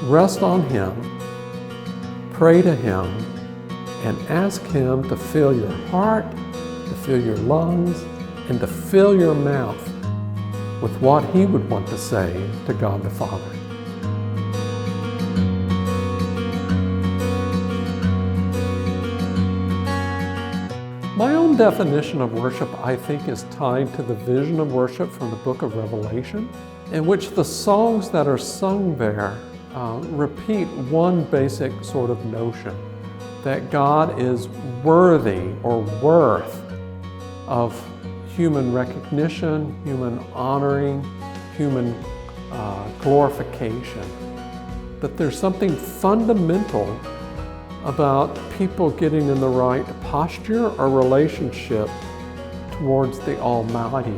Rest on Him, pray to Him, and ask Him to fill your heart, to fill your lungs, and to fill your mouth with what He would want to say to God the Father. My own definition of worship, I think, is tied to the vision of worship from the book of Revelation, in which the songs that are sung there repeat one basic sort of notion, that God is worthy or worth of human recognition, human honoring, human glorification. That there's something fundamental about people getting in the right posture or relationship towards the Almighty.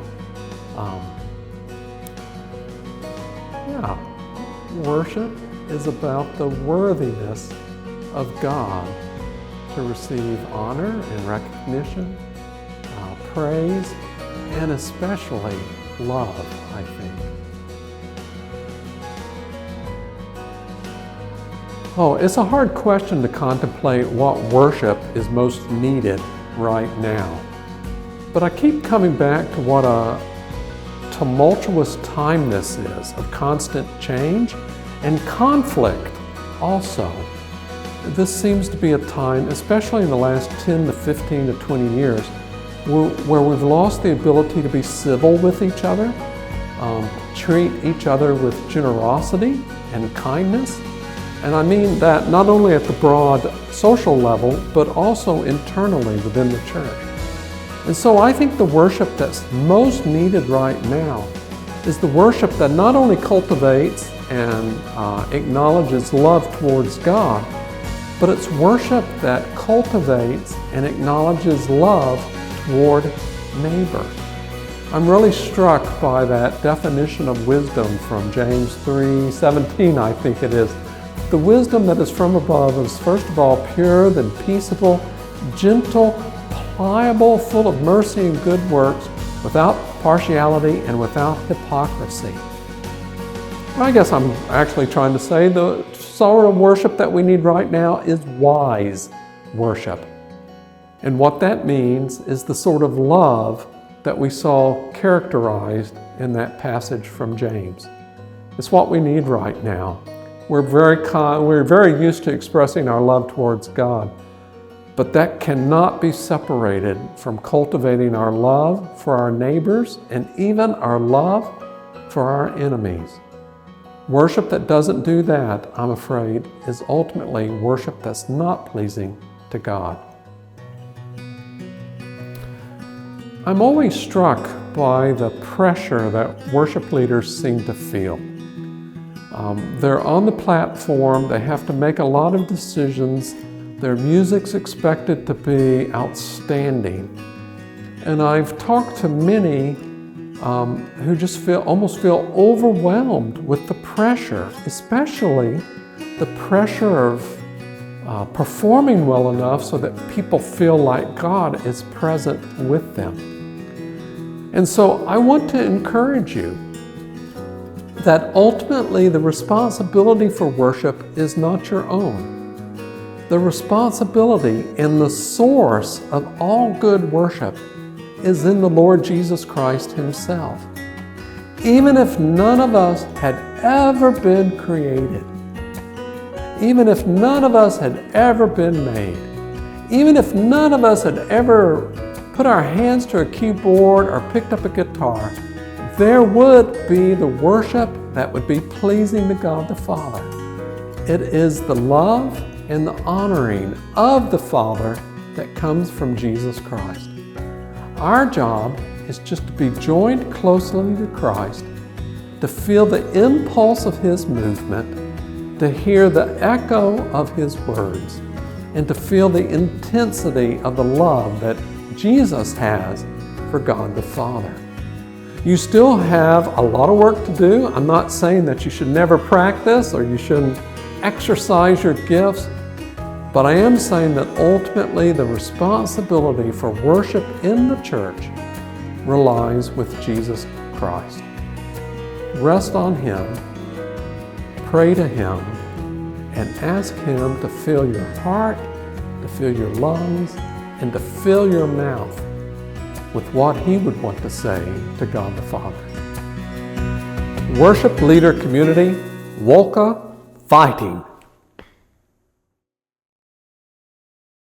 Worship is about the worthiness of God to receive honor and recognition, praise, and especially love, I think. It's a hard question to contemplate what worship is most needed right now. But I keep coming back to what a tumultuous time this is, of constant change and conflict also. This seems to be a time, especially in the last 10 to 15 to 20 years, where we've lost the ability to be civil with each other, treat each other with generosity and kindness. And I mean that not only at the broad social level, but also internally within the church. And so I think the worship that's most needed right now is the worship that not only cultivates and acknowledges love towards God, but it's worship that cultivates and acknowledges love toward neighbor. I'm really struck by that definition of wisdom from James 3:17, I think it is. The wisdom that is from above is first of all pure, then peaceable, gentle, pliable, full of mercy and good works, without partiality and without hypocrisy. I guess I'm actually trying to say the sort of worship that we need right now is wise worship. And what that means is the sort of love that we saw characterized in that passage from James. It's what we need right now. We're very used to expressing our love towards God, but that cannot be separated from cultivating our love for our neighbors and even our love for our enemies. Worship that doesn't do that, I'm afraid, is ultimately worship that's not pleasing to God. I'm always struck by the pressure that worship leaders seem to feel. They're on the platform, they have to make a lot of decisions, their music's expected to be outstanding. And I've talked to many who just almost feel overwhelmed with the pressure, especially the pressure of performing well enough so that people feel like God is present with them. And so I want to encourage you that ultimately the responsibility for worship is not your own. The responsibility and the source of all good worship is in the Lord Jesus Christ Himself. Even if none of us had ever been created, even if none of us had ever been made, even if none of us had ever put our hands to a keyboard or picked up a guitar, there would be the worship that would be pleasing to God the Father. It is the love and the honoring of the Father that comes from Jesus Christ. Our job is just to be joined closely to Christ, to feel the impulse of His movement, to hear the echo of His words, and to feel the intensity of the love that Jesus has for God the Father. You still have a lot of work to do. I'm not saying that you should never practice or you shouldn't exercise your gifts, but I am saying that ultimately the responsibility for worship in the church relies with Jesus Christ. Rest on Him, pray to Him, and ask Him to fill your heart, to fill your lungs, and to fill your mouth with what He would want to say to God the Father. Worship leader community, 워.리.커 fighting.